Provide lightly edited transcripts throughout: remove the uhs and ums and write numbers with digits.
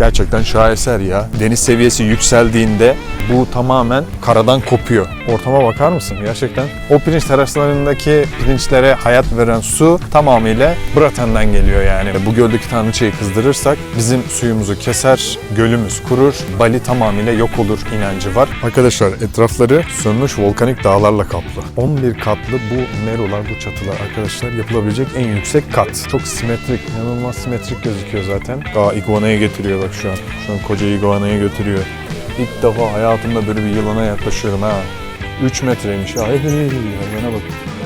gerçekten şaheser ya. Deniz seviyesi yükseldiğinde bu tamamen karadan kopuyor. Ortama bakar mısın gerçekten? O pirinç teraslarındaki pirinçlere hayat veren su tamamıyla Braten'den geliyor yani. Bu göldeki tanrıçayı kızdırırsak bizim suyumuzu keser, gölümüz kurur, Bali tamamıyla yok olur inancı var. Arkadaşlar etrafları sönmüş volkanik dağlarla kaplı. 11 katlı bu merolar, bu çatılar arkadaşlar yapılabilecek en yüksek kat. Çok simetrik, inanılmaz simetrik gözüküyor zaten. Iguana'ya getiriyor bak şu an. Şu an koca iguana'ya götürüyor. İlk defa hayatımda böyle bir yılana yaklaşıyorum ha. 3 metreymiş ya. Hayvana bak.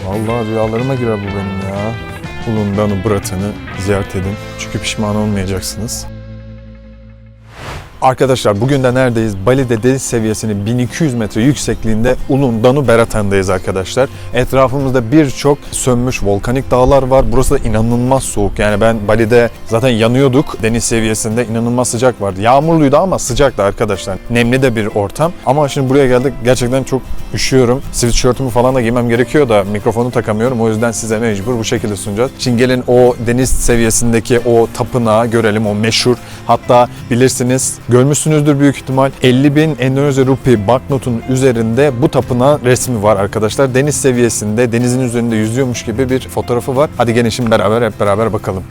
Vallahi rüyalarıma girer bu benim ya. Ulumbanu Braten'i ziyaret edin. Çünkü pişman olmayacaksınız. Arkadaşlar bugün de neredeyiz? Bali'de deniz seviyesinin 1200 metre yüksekliğinde Ulumbanu Braten'deyiz arkadaşlar. Etrafımızda birçok sönmüş volkanik dağlar var. Burası da inanılmaz soğuk. Yani ben Bali'de zaten yanıyorduk. Deniz seviyesinde inanılmaz sıcak vardı. Yağmurluydu ama sıcaktı arkadaşlar. Nemli de bir ortam. Ama şimdi buraya geldik. Gerçekten çok üşüyorum. Sweatshirt'ümü falan da giymem gerekiyor da mikrofonu takamıyorum. O yüzden size mecbur bu şekilde sunacağız. Şimdi gelin o deniz seviyesindeki o tapınağı görelim. O meşhur. Hatta bilirsiniz, görmüşsünüzdür büyük ihtimal. 50.000 Endonezya rupi banknotun üzerinde bu tapınağın resmi var arkadaşlar. Deniz seviyesinde, denizin üzerinde yüzüyormuş gibi bir fotoğrafı var. Hadi gelin şimdi hep beraber bakalım.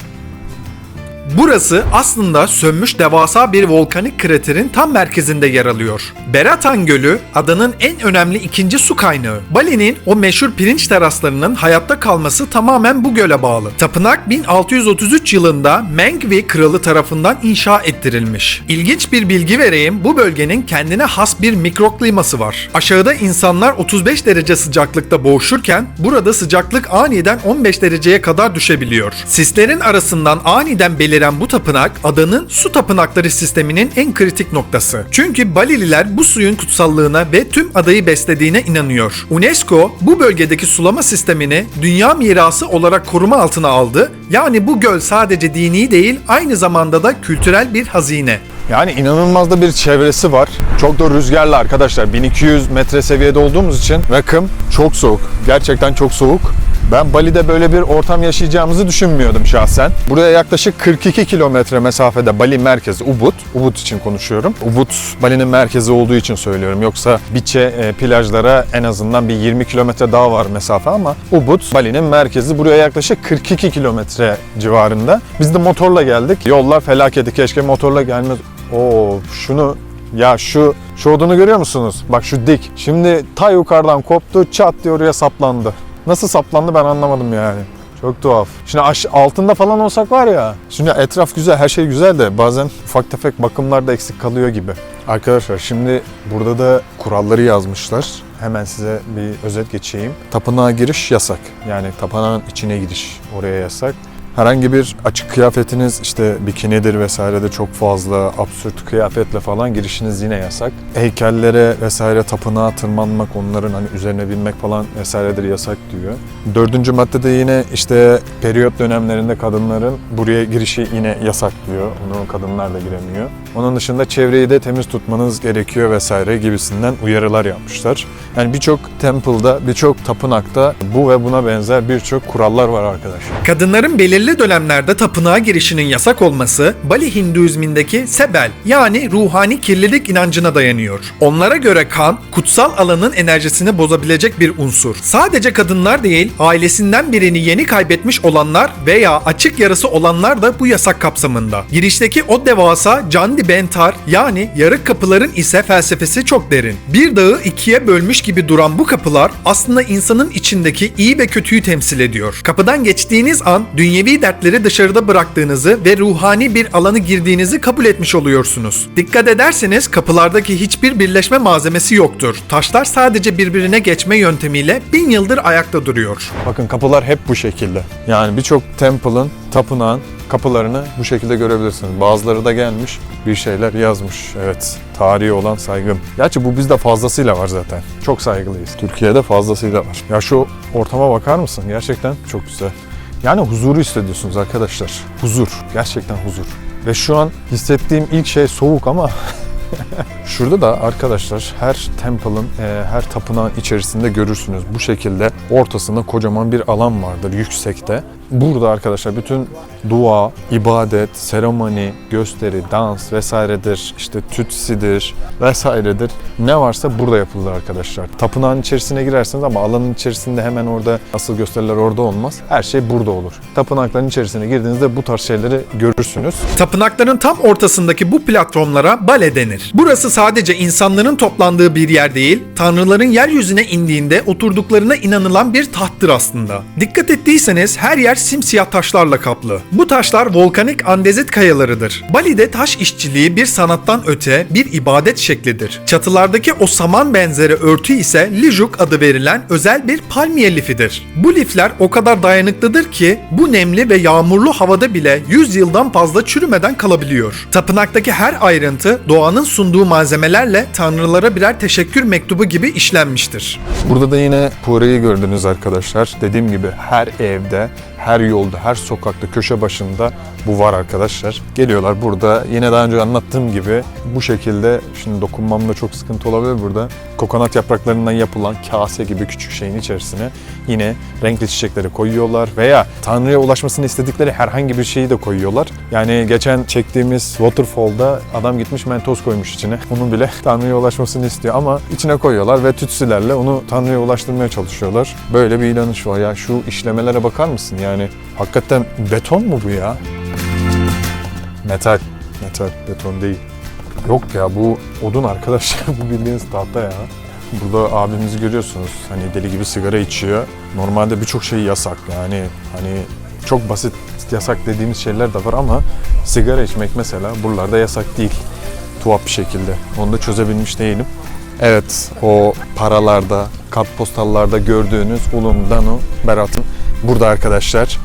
Burası aslında sönmüş devasa bir volkanik kraterin tam merkezinde yer alıyor. Beratan Gölü adanın en önemli ikinci su kaynağı. Bali'nin o meşhur pirinç teraslarının hayatta kalması tamamen bu göle bağlı. Tapınak 1633 yılında Mengwi kralı tarafından inşa ettirilmiş. İlginç bir bilgi vereyim, bu bölgenin kendine has bir mikrokliması var. Aşağıda insanlar 35 derece sıcaklıkta boğuşurken burada sıcaklık aniden 15 dereceye kadar düşebiliyor. Sislerin arasından aniden beliren bu tapınak adanın su tapınakları sisteminin en kritik noktası. Çünkü Balililer bu suyun kutsallığına ve tüm adayı beslediğine inanıyor. UNESCO bu bölgedeki sulama sistemini dünya mirası olarak koruma altına aldı. Yani bu göl sadece dini değil, aynı zamanda da kültürel bir hazine. Yani inanılmaz da bir çevresi var. Çok da rüzgarlı arkadaşlar. 1200 metre seviyede olduğumuz için rakım çok soğuk. Gerçekten çok soğuk. Ben Bali'de böyle bir ortam yaşayacağımızı düşünmüyordum şahsen. Buraya yaklaşık 42 kilometre mesafede Bali merkezi Ubud. Ubud için konuşuyorum. Ubud Bali'nin merkezi olduğu için söylüyorum. Yoksa Biche plajlara en azından bir 20 kilometre daha var mesafe ama Ubud Bali'nin merkezi. Buraya yaklaşık 42 kilometre civarında. Biz de motorla geldik. Yollar felaketi. Keşke motorla gelmez. Şu odunu görüyor musunuz? Bak şu dik. Şimdi ta yukarıdan koptu, çat diye oraya saplandı. Nasıl saplandı ben anlamadım yani. Çok tuhaf. Şimdi altında falan olsak var ya. Şimdi etraf güzel, her şey güzel de bazen ufak tefek bakımlar da eksik kalıyor gibi. Arkadaşlar şimdi burada da kuralları yazmışlar. Hemen size bir özet geçeyim. Tapınağa giriş yasak. Yani tapınağın içine giriş oraya yasak. Herhangi bir açık kıyafetiniz, işte bikinidir vesaire de çok fazla absürt kıyafetle falan girişiniz yine yasak. Heykellere vesaire tapınağa tırmanmak, onların hani üzerine binmek falan vesairedir yasak diyor. 4. maddede yine işte periyot dönemlerinde kadınların buraya girişi yine yasak diyor. Onu kadınlar da giremiyor. Onun dışında çevreyi de temiz tutmanız gerekiyor vesaire gibisinden uyarılar yapmışlar. Yani birçok temple'da, birçok tapınakta bu ve buna benzer birçok kurallar var arkadaşlar. Kadınların belirli dönemlerde tapınağa girişinin yasak olması Bali Hinduizmindeki sebel yani ruhani kirlilik inancına dayanıyor. Onlara göre kan kutsal alanın enerjisini bozabilecek bir unsur. Sadece kadınlar değil, ailesinden birini yeni kaybetmiş olanlar veya açık yarası olanlar da bu yasak kapsamında. Girişteki o devasa Candi Bentar yani yarık kapıların ise felsefesi çok derin. Bir dağı ikiye bölmüş gibi duran bu kapılar aslında insanın içindeki iyi ve kötüyü temsil ediyor. Kapıdan geçtiğiniz an dünyevi dertleri dışarıda bıraktığınızı ve ruhani bir alanı girdiğinizi kabul etmiş oluyorsunuz. Dikkat ederseniz kapılardaki hiçbir birleşme malzemesi yoktur. Taşlar sadece birbirine geçme yöntemiyle 1000 yıldır ayakta duruyor. Bakın kapılar hep bu şekilde. Yani birçok temple'ın, tapınağın kapılarını bu şekilde görebilirsiniz. Bazıları da gelmiş bir şeyler yazmış. Evet, tarihi olan saygım. Gerçi bu bizde fazlasıyla var zaten. Çok saygılıyız. Türkiye'de fazlasıyla var. Ya şu ortama bakar mısın? Gerçekten çok güzel. Yani huzuru hissediyorsunuz arkadaşlar. Huzur. Gerçekten huzur. Ve şu an hissettiğim ilk şey soğuk ama Şurada da arkadaşlar her temple'ın, her tapınağın içerisinde görürsünüz. Bu şekilde ortasında kocaman bir alan vardır yüksekte. Burada arkadaşlar bütün dua, ibadet, seremoni, gösteri, dans vesairedir, işte tütsidir vesairedir. Ne varsa burada yapılır arkadaşlar. Tapınağın içerisine girersiniz ama alanın içerisinde hemen orada asıl gösteriler orada olmaz. Her şey burada olur. Tapınakların içerisine girdiğinizde bu tarz şeyleri görürsünüz. Tapınakların tam ortasındaki bu platformlara bale denir. Burası sadece insanların toplandığı bir yer değil, tanrıların yeryüzüne indiğinde oturduklarına inanılan bir tahttır aslında. Dikkat ettiyseniz her yer simsiyah taşlarla kaplı. Bu taşlar volkanik andezit kayalarıdır. Bali'de taş işçiliği bir sanattan öte bir ibadet şeklidir. Çatılardaki o saman benzeri örtü ise lijuk adı verilen özel bir palmiye lifidir. Bu lifler o kadar dayanıklıdır ki bu nemli ve yağmurlu havada bile 100 yıldan fazla çürümeden kalabiliyor. Tapınaktaki her ayrıntı doğanın sunduğu malzemelerle tanrılara birer teşekkür mektubu gibi işlenmiştir. Burada da yine Pure'yi gördünüz arkadaşlar. Dediğim gibi her evde, her yolda, her sokakta, köşe başında bu var arkadaşlar. Geliyorlar burada yine daha önce anlattığım gibi bu şekilde, şimdi dokunmamda çok sıkıntı olabilir burada. Kokonat yapraklarından yapılan kase gibi küçük şeyin içerisine yine renkli çiçekleri koyuyorlar veya Tanrı'ya ulaşmasını istedikleri herhangi bir şeyi de koyuyorlar. Yani geçen çektiğimiz Waterfall'da adam gitmiş mentos koymuş içine. Onun bile Tanrı'ya ulaşmasını istiyor ama içine koyuyorlar ve tütsülerle onu Tanrı'ya ulaştırmaya çalışıyorlar. Böyle bir inanış var ya, şu işlemelere bakar mısın yani? Hakikaten beton mu bu ya? Metal, beton değil. Yok ya, bu odun arkadaşlar, bu bildiğiniz tahta ya. Burada abimizi görüyorsunuz, hani deli gibi sigara içiyor. Normalde birçok şey yasak yani, hani çok basit yasak dediğimiz şeyler de var ama sigara içmek mesela buralarda yasak değil. Tuhaf bir şekilde, onu da çözebilmiş değilim. Evet, o paralarda, kartpostallarda gördüğünüz Ulum Danu Berat'ın burada arkadaşlar.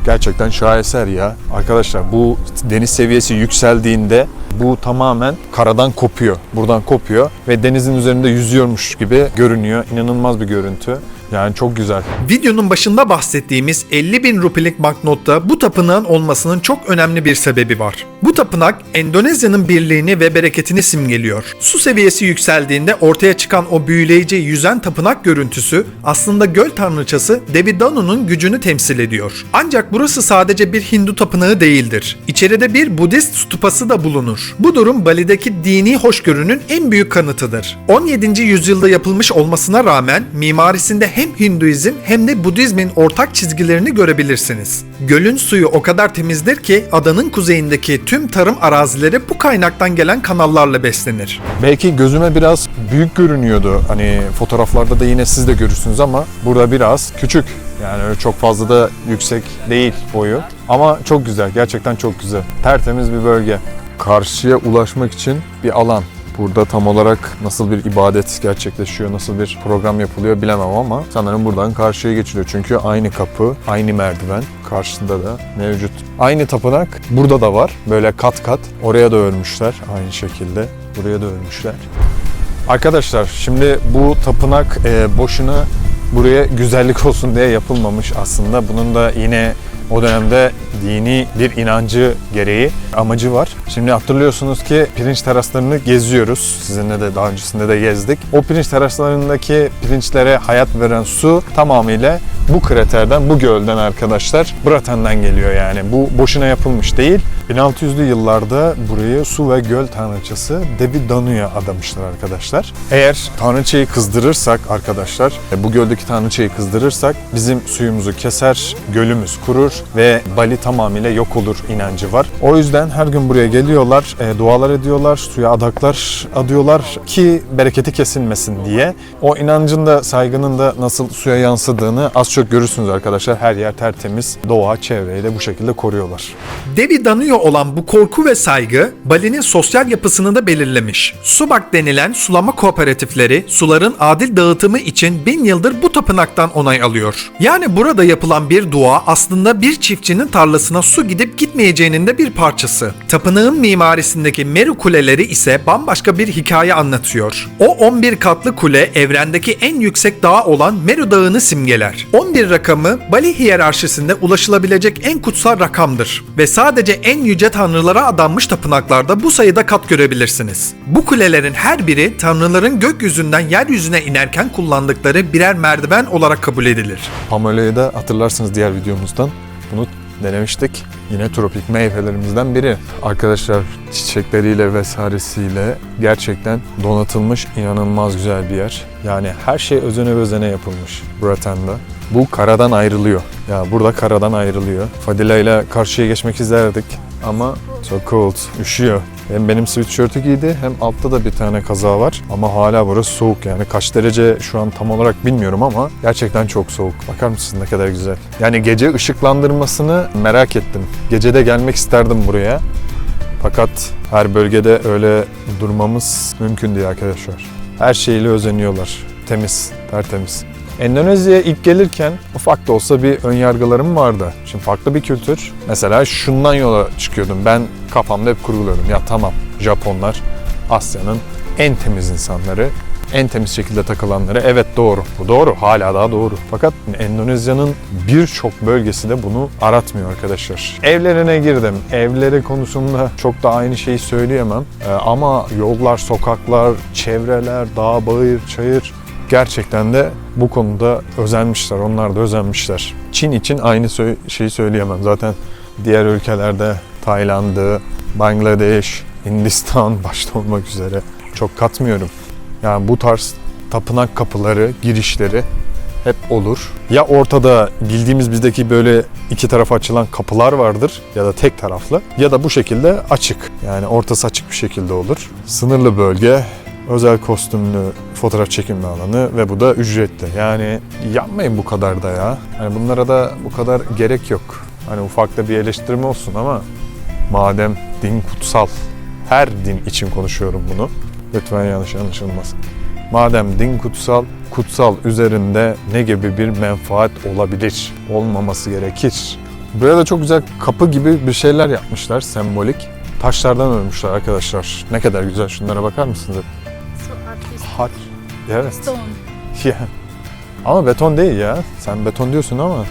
Gerçekten şaheser ya. Arkadaşlar bu deniz seviyesi yükseldiğinde bu tamamen karadan kopuyor. Buradan kopuyor ve denizin üzerinde yüzüyormuş gibi görünüyor. İnanılmaz bir görüntü. Yani çok güzel. Videonun başında bahsettiğimiz 50.000 rupilik banknotta bu tapınağın olmasının çok önemli bir sebebi var. Bu tapınak Endonezya'nın birliğini ve bereketini simgeliyor. Su seviyesi yükseldiğinde ortaya çıkan o büyüleyici yüzen tapınak görüntüsü aslında göl tanrıçası Devi Danu'nun gücünü temsil ediyor. Ancak burası sadece bir Hindu tapınağı değildir. İçeride bir Budist stupası da bulunur. Bu durum Bali'deki dini hoşgörünün en büyük kanıtıdır. 17. yüzyılda yapılmış olmasına rağmen mimarisinde hem Hinduizm hem de Budizmin ortak çizgilerini görebilirsiniz. Gölün suyu o kadar temizdir ki adanın kuzeyindeki tüm tarım arazileri bu kaynaktan gelen kanallarla beslenir. Belki gözüme biraz büyük görünüyordu. Hani fotoğraflarda da yine siz de görürsünüz ama burada biraz küçük. Yani öyle çok fazla da yüksek değil boyu. Ama çok güzel, gerçekten çok güzel. Tertemiz bir bölge. Karşıya ulaşmak için bir alan. Burada tam olarak nasıl bir ibadet gerçekleşiyor, nasıl bir program yapılıyor bilemem ama sanırım buradan karşıya geçiliyor. Çünkü aynı kapı, aynı merdiven karşısında da mevcut. Aynı tapınak burada da var. Böyle kat kat. Oraya da örmüşler aynı şekilde. Buraya da örmüşler. Arkadaşlar şimdi bu tapınak boşuna buraya güzellik olsun diye yapılmamış aslında. Bunun da yine o dönemde dini bir inancı gereği amacı var. Şimdi hatırlıyorsunuz ki pirinç teraslarını geziyoruz. Sizinle de daha öncesinde de gezdik. O pirinç teraslarındaki pirinçlere hayat veren su tamamıyla bu kraterden, bu gölden arkadaşlar. Braten'den geliyor yani. Bu boşuna yapılmış değil. 1600'lü yıllarda burayı su ve göl tanrıçası Devi Danu'ya adamışlar arkadaşlar. Eğer tanrıçayı kızdırırsak arkadaşlar, bu göldeki tanrıçayı kızdırırsak bizim suyumuzu keser, gölümüz kurur ve Bali tamamıyla yok olur inancı var. O yüzden her gün buraya geliyorlar, dualar ediyorlar, suya adaklar adıyorlar ki bereketi kesilmesin diye. O inancın da, saygının da nasıl suya yansıdığını az çok görürsünüz arkadaşlar. Her yer tertemiz, doğa, çevreyi de bu şekilde koruyorlar. Devi Danu'ya olan bu korku ve saygı Bali'nin sosyal yapısını da belirlemiş. Subak denilen sulama kooperatifleri suların adil dağıtımı için 1000 yıldır bu tapınaktan onay alıyor. Yani burada yapılan bir dua aslında bir çiftçinin tarlasına su gidip gitmeyeceğinin de bir parçası. Tapınağın mimarisindeki Meru kuleleri ise bambaşka bir hikaye anlatıyor. O 11 katlı kule evrendeki en yüksek dağ olan Meru Dağı'nı simgeler. 11 rakamı Bali hiyerarşisinde ulaşılabilecek en kutsal rakamdır ve sadece en yüce tanrılara adanmış tapınaklarda bu sayıda kat görebilirsiniz. Bu kulelerin her biri tanrıların gökyüzünden yeryüzüne inerken kullandıkları birer merdiven olarak kabul edilir. Pamela'yı da hatırlarsınız diğer videomuzdan. Bunu denemiştik. Yine tropik meyvelerimizden biri. Arkadaşlar çiçekleriyle vesairesiyle gerçekten donatılmış inanılmaz güzel bir yer. Yani her şey özene özene yapılmış Bratan'da. Bu karadan ayrılıyor. Ya burada karadan ayrılıyor. Fadila ile karşıya geçmek isterdik ama so cold, üşüyor. Hem benim sweatshirt'ü giydi hem altta da bir tane kazağı var. Ama hala burası soğuk yani. Kaç derece şu an tam olarak bilmiyorum ama gerçekten çok soğuk. Bakar mısınız ne kadar güzel. Yani gece ışıklandırmasını merak ettim. Gece de gelmek isterdim buraya. Fakat her bölgede öyle durmamız mümkün değil arkadaşlar. Her şeyle özeniyorlar. Temiz, tertemiz. Endonezya'ya ilk gelirken ufak da olsa bir önyargılarım vardı. Şimdi farklı bir kültür. Mesela şundan yola çıkıyordum. Ben kafamda hep kurguluyordum. Ya tamam, Japonlar Asya'nın en temiz insanları, en temiz şekilde takılanları. Evet doğru. Bu doğru. Hala daha doğru. Fakat Endonezya'nın birçok bölgesi de bunu aratmıyor arkadaşlar. Evlerine girdim. Evleri konusunda çok da aynı şeyi söyleyemem. Ama yollar, sokaklar, çevreler, dağ, bayır, çayır gerçekten de bu konuda özenmişler. Onlar da özenmişler. Çin için aynı şeyi söyleyemem. Zaten diğer ülkelerde Tayland'ı, Bangladeş, Hindistan başta olmak üzere çok katmıyorum. Yani bu tarz tapınak kapıları, girişleri hep olur. Ya ortada bildiğimiz bizdeki böyle iki tarafa açılan kapılar vardır ya da tek taraflı ya da bu şekilde açık. Yani ortası açık bir şekilde olur. Sınırlı bölge, özel kostümlü fotoğraf çekimi alanı ve bu da ücretli. Yani yapmayın bu kadar da ya. Yani bunlara da bu kadar gerek yok. Hani ufak da bir eleştirme olsun ama madem din kutsal, her din için konuşuyorum bunu. Lütfen yanlış anlaşılmasın. Madem din kutsal, kutsal üzerinde ne gibi bir menfaat olabilir? Olmaması gerekir. Buraya da çok güzel kapı gibi bir şeyler yapmışlar, sembolik. Taşlardan örmüşler arkadaşlar. Ne kadar güzel, şunlara bakar mısınız? So artistic. Hot. Evet. Stone. Ya. Ama beton değil ya. Sen beton diyorsun ama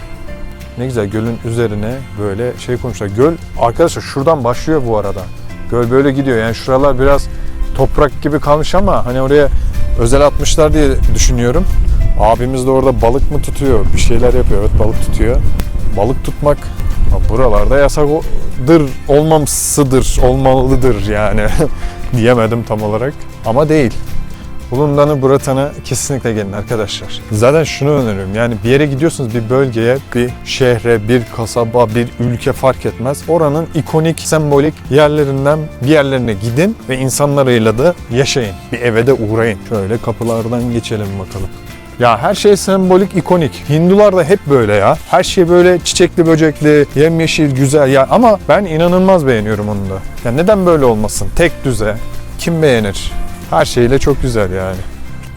ne güzel gölün üzerine böyle şey koymuşlar. Göl arkadaşlar şuradan başlıyor bu arada. Göl böyle gidiyor. Yani şuralar biraz toprak gibi kalmış ama hani oraya özel atmışlar diye düşünüyorum. Abimiz de orada balık mı tutuyor? Bir şeyler yapıyor. Evet, balık tutuyor. Balık tutmak buralarda yasaktır, olmalıdır yani. Diyemedim tam olarak ama değil. Bulundan'ı, Bratan'a kesinlikle gelin arkadaşlar. Zaten şunu öneriyorum. Yani bir yere gidiyorsunuz, bir bölgeye, bir şehre, bir kasaba, bir ülke fark etmez. Oranın ikonik, sembolik yerlerinden bir yerlerine gidin ve insanlarıyla da yaşayın. Bir eve de uğrayın. Şöyle kapılardan geçelim bakalım. Ya her şey sembolik, ikonik. Hindular da hep böyle ya. Her şey böyle çiçekli, böcekli, yemyeşil, güzel ya. Ama ben inanılmaz beğeniyorum onu da. Ya neden böyle olmasın? Tek düze. Kim beğenir? Her şeyle çok güzel yani.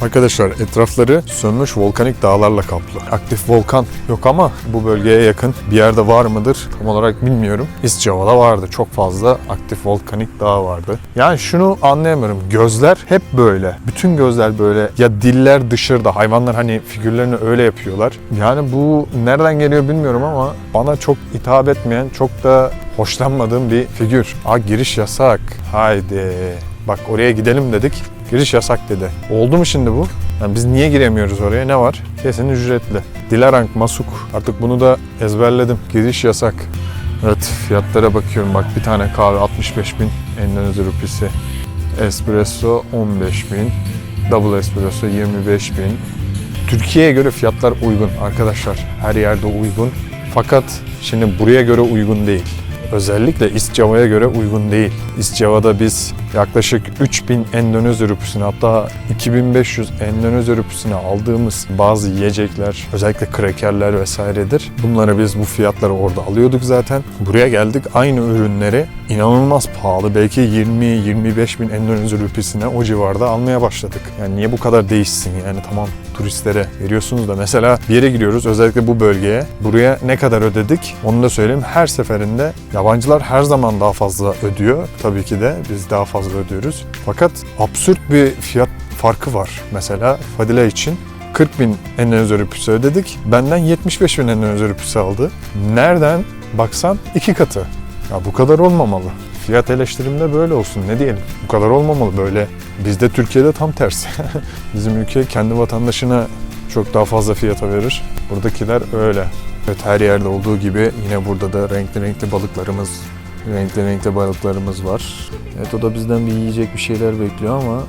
Arkadaşlar etrafları sönmüş volkanik dağlarla kaplı. Aktif volkan yok ama bu bölgeye yakın bir yerde var mıdır tam olarak bilmiyorum. İsçava'da vardı. Çok fazla aktif volkanik dağ vardı. Yani şunu anlayamıyorum. Gözler hep böyle. Bütün gözler böyle. Ya diller dışarıda. Hayvanlar hani figürlerini öyle yapıyorlar. Yani bu nereden geliyor bilmiyorum ama bana çok hitap etmeyen, çok da hoşlanmadığım bir figür. Giriş yasak. Haydi. Bak oraya gidelim dedik. Giriş yasak dedi. Oldu mu şimdi bu? Yani biz niye giremiyoruz oraya? Ne var? Kesin ücretli. Dilarang Masuk. Artık bunu da ezberledim. Giriş yasak. Evet, fiyatlara bakıyorum. Bak bir tane kahve 65.000 Endonezya rupisi. Espresso 15.000. Double espresso 25.000. Türkiye'ye göre fiyatlar uygun arkadaşlar. Her yerde uygun. Fakat şimdi buraya göre uygun değil. Özellikle İsçava'ya göre uygun değil. İsçava'da biz yaklaşık 3000 Endonezya rupisine, hatta 2500 Endonezya rupisine aldığımız bazı yiyecekler, özellikle krakerler vesairedir. Bunları biz bu fiyatları orada alıyorduk zaten. Buraya geldik, aynı ürünleri inanılmaz pahalı, belki 20-25 bin Endonezya rupisine o civarda almaya başladık. Yani niye bu kadar değişsin yani? Tamam, turistlere veriyorsunuz da mesela bir yere giriyoruz, özellikle bu bölgeye. Buraya ne kadar ödedik? Onu da söyleyeyim. Her seferinde yabancılar her zaman daha fazla ödüyor. Tabii ki de biz daha fazla ödüyoruz. Fakat absürt bir fiyat farkı var. Mesela Fadila için 40.000 Endonezya ödedik. Benden 75.000 Endonezya aldı. Nereden baksan 2 katı. Ya bu kadar olmamalı. Fiyat eleştirimde böyle olsun, ne diyelim. Bu kadar olmamalı böyle. Bizde Türkiye'de tam tersi. Bizim ülke kendi vatandaşına çok daha fazla fiyata verir. Buradakiler öyle. Evet, her yerde olduğu gibi yine burada da renkli balıklarımız var. Evet, o da bizden bir yiyecek bir şeyler bekliyor ama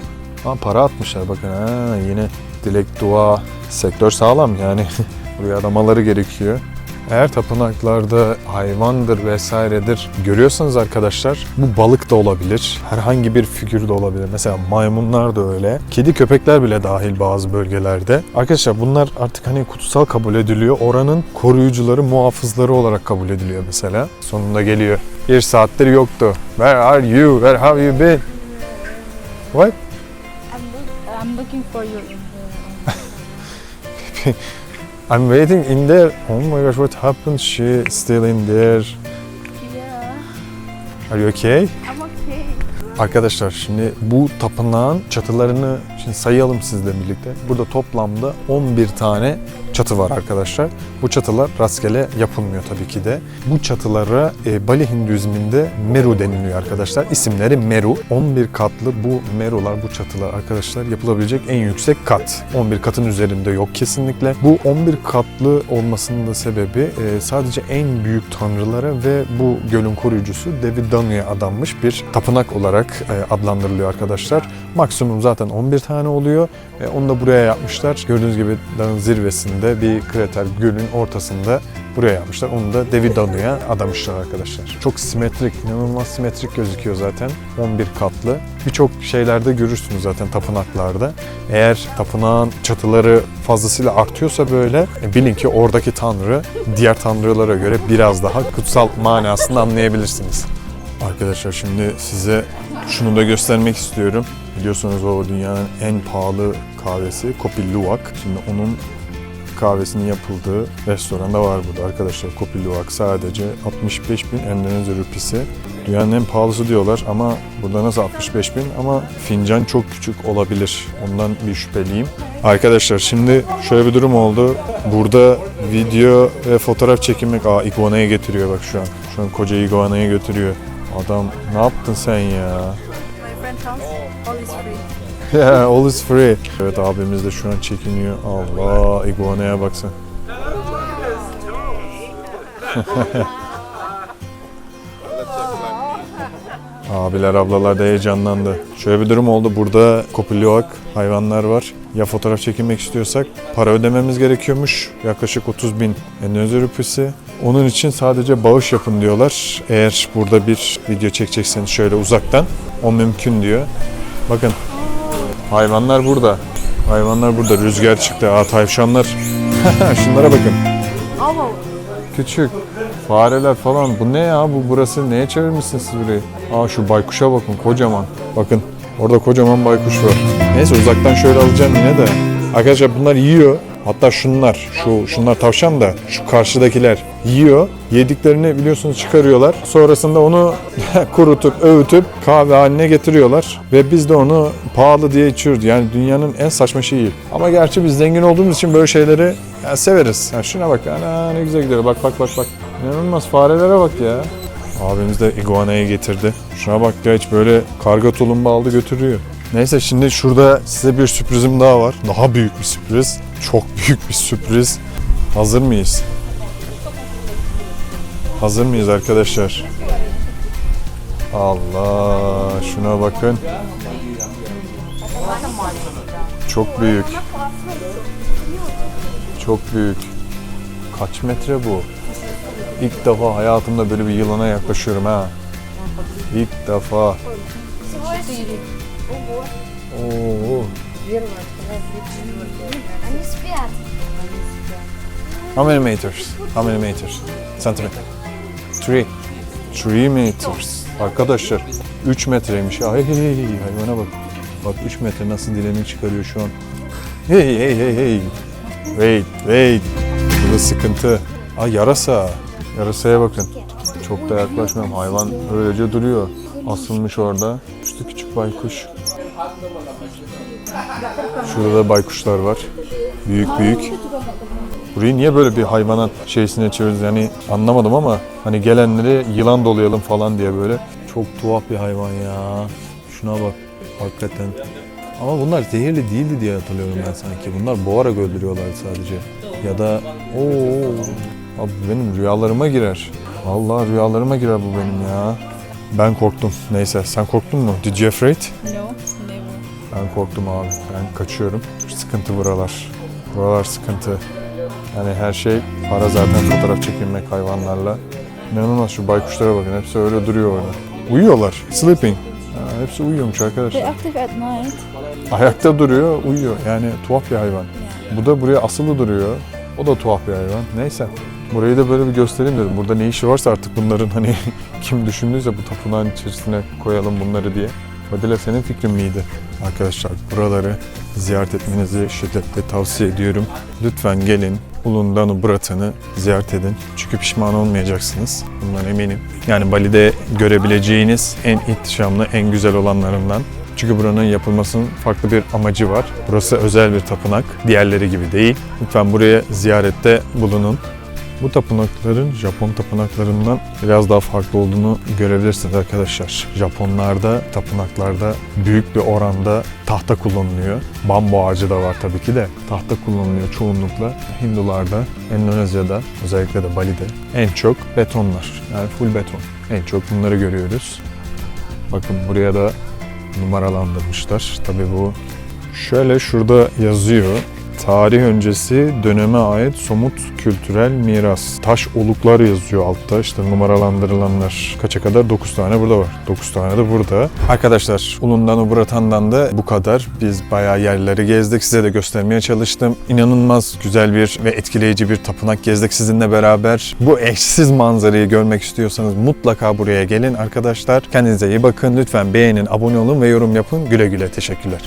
para atmışlar bakın ha, yine dilek, dua, sektör sağlam yani. Buraya adamaları gerekiyor. Eğer tapınaklarda hayvandır vesairedir görüyorsanız arkadaşlar, bu balık da olabilir. Herhangi bir figür de olabilir. Mesela maymunlar da öyle. Kedi, köpekler bile dahil bazı bölgelerde. Arkadaşlar bunlar artık hani kutsal kabul ediliyor. Oranın koruyucuları, muhafızları olarak kabul ediliyor mesela. Sonunda geliyor. 1 saattir yoktu. Where are you? Where have you been? What? I'm looking for you in the. I'm waiting in there. Oh my gosh, what happened? She still in there. Yeah, Are you okay? I'm okay. Arkadaşlar şimdi bu tapınağın çatılarını şimdi sayalım sizle birlikte. Burada toplamda 11 tane çatı var arkadaşlar. Bu çatılar rastgele yapılmıyor tabii ki de. Bu çatılara Bali Hinduizminde Meru deniliyor arkadaşlar. İsimleri Meru. 11 katlı bu Merular, bu çatılar arkadaşlar yapılabilecek en yüksek kat. 11 katın üzerinde yok kesinlikle. Bu 11 katlı olmasının da sebebi sadece en büyük tanrılara ve bu gölün koruyucusu Devi Danu'ya adanmış bir tapınak olarak adlandırılıyor arkadaşlar. Maksimum zaten 11 tane oluyor. Onu da buraya yapmışlar. Gördüğünüz gibi dağın zirvesinde bir krater, gölün ortasında buraya yapmışlar. Onu da Devi Danu'ya adamışlar arkadaşlar. Çok simetrik, inanılmaz simetrik gözüküyor zaten. 11 katlı. Birçok şeylerde görürsünüz zaten tapınaklarda. Eğer tapınağın çatıları fazlasıyla artıyorsa böyle bilin ki oradaki tanrı diğer tanrılara göre biraz daha kutsal manasını anlayabilirsiniz. Arkadaşlar şimdi size şunu da göstermek istiyorum. Biliyorsunuz o dünyanın en pahalı kahvesi Kopi Luwak. Şimdi onun kahvesinin yapıldığı restoran da var burada arkadaşlar. Kopi Luwak sadece 65.000 Endonezya rupisi. Dünyanın en pahalısı diyorlar ama burada nasıl 65.000, ama fincan çok küçük olabilir. Ondan bir şüpheliyim. Arkadaşlar şimdi şöyle bir durum oldu. Burada video ve fotoğraf çekilmek... iguana'yı getiriyor bak şu an. Şu an koca iguana'yı götürüyor. Adam ne yaptın sen ya? My friend's house, all is free. Yeah, all is free. Evet, abimiz de şu an çekiniyor. Allah, iguana'ya baksana. Abiler, ablalar da heyecanlandı. Şöyle bir durum oldu. Burada Kopi Luwak hayvanlar var. Ya fotoğraf çekilmek istiyorsak para ödememiz gerekiyormuş. Yaklaşık 30.000 Endonezya rupisi. Onun için sadece bağış yapın diyorlar. Eğer burada bir video çekecekseniz şöyle uzaktan, o mümkün diyor. Bakın, hayvanlar burada. Hayvanlar burada. Rüzgar çıktı. Tavşanlar. Şunlara bakın. Oh, Küçük. Fareler falan. Bu ne ya? Burası neye çevirmişsiniz siz burayı? Şu baykuşa bakın. Kocaman. Bakın. Orada kocaman baykuş var. Neyse, uzaktan şöyle alacağım yine de. Arkadaşlar bunlar yiyor. Hatta şunlar tavşan da şu karşıdakiler yiyor. Yediklerini biliyorsunuz çıkarıyorlar. Sonrasında onu kurutup, öğütüp kahve haline getiriyorlar. Ve biz de onu pahalı diye içiyoruz. Yani dünyanın en saçma şeyi. Ama gerçi biz zengin olduğumuz için böyle şeyleri severiz. Şuna bak. Ana, ne güzel gidiyor. Bak. İnanılmaz, farelere bak ya. Abimiz de iguana'yı getirdi. Şuna bak ya, hiç böyle karga tulumba aldı götürüyor. Neyse, şimdi şurada size bir sürprizim daha var. Daha büyük bir sürpriz. Çok büyük bir sürpriz. Hazır mıyız? Hazır mıyız arkadaşlar? Allah, şuna bakın. Çok büyük. Çok büyük. Kaç metre bu? İlk defa hayatımda böyle bir yılana yaklaşıyorum ha. İlk defa. Oo. How many meters? Centimeter. 3 meters. Arkadaşlar 3 metreymiş. Ay hayvana bak. Bak 3 metre nasıl dilini çıkarıyor şu an. Hey. Wait. Burada sıkıntı. Yarasa. Yarasaya bakın. Çok da yaklaşmıyorum. Hayvan öylece duruyor. Asılmış orada. İşte küçük baykuş. Şurada da baykuşlar var. Büyük büyük. Burayı niye böyle bir hayvanat şeysine çeviririz yani anlamadım ama hani gelenleri yılan dolayalım falan diye böyle. Çok tuhaf bir hayvan ya. Şuna bak hakikaten. Ama bunlar zehirli değildi diye hatırlıyorum ben sanki. Bunlar boğarak öldürüyorlar sadece. Ya da abi benim rüyalarıma girer. Vallahi rüyalarıma girer bu benim ya. Ben korktum. Neyse sen korktun mu? Did you afraid? No, never. Ben korktum abi. Ben kaçıyorum. Sıkıntı buralar. Buralar sıkıntı. Yani her şey para zaten fotoğraf çekilmek hayvanlarla. İnanılmaz şu baykuşlara bakın. Hepsi öyle duruyor orada. Uyuyorlar. Sleeping. Ha, hepsi uyuyormuş arkadaşlar. They're active at night. Ayakta duruyor, uyuyor. Yani tuhaf bir hayvan. Bu da buraya asılı duruyor. O da tuhaf bir hayvan. Neyse. Burayı da böyle bir göstereyim dedim. Burada ne işi varsa artık bunların hani kim düşündüyse bu tapınağın içerisine koyalım bunları diye. Fadile senin fikrin miydi? Arkadaşlar buraları ziyaret etmenizi şiddetle tavsiye ediyorum. Lütfen gelin Uluğundanı Bıratan'ı ziyaret edin. Çünkü pişman olmayacaksınız. Bundan eminim. Yani Bali'de görebileceğiniz en ihtişamlı, en güzel olanlarından. Çünkü buranın yapılmasının farklı bir amacı var. Burası özel bir tapınak. Diğerleri gibi değil. Lütfen buraya ziyarette bulunun. Bu tapınakların Japon tapınaklarından biraz daha farklı olduğunu görebilirsiniz arkadaşlar. Japonlarda, tapınaklarda büyük bir oranda tahta kullanılıyor. Bambu ağacı da var tabii ki de. Tahta kullanılıyor çoğunlukla. Hindularda, Endonezya'da, özellikle de Bali'de en çok betonlar. Yani full beton. En çok bunları görüyoruz. Bakın buraya da numaralandırmışlar. Tabii bu şöyle şurada yazıyor. Tarih öncesi döneme ait somut kültürel miras. Taş oluklar yazıyor altta. İşte numaralandırılanlar. Kaça kadar? 9 tane burada var. 9 tane de burada. Arkadaşlar Uluğundanı Bıratan'dan da bu kadar. Biz bayağı yerleri gezdik. Size de göstermeye çalıştım. İnanılmaz güzel bir ve etkileyici bir tapınak gezdik sizinle beraber. Bu eşsiz manzarayı görmek istiyorsanız mutlaka buraya gelin arkadaşlar. Kendinize iyi bakın. Lütfen beğenin, abone olun ve yorum yapın. Güle güle. Teşekkürler.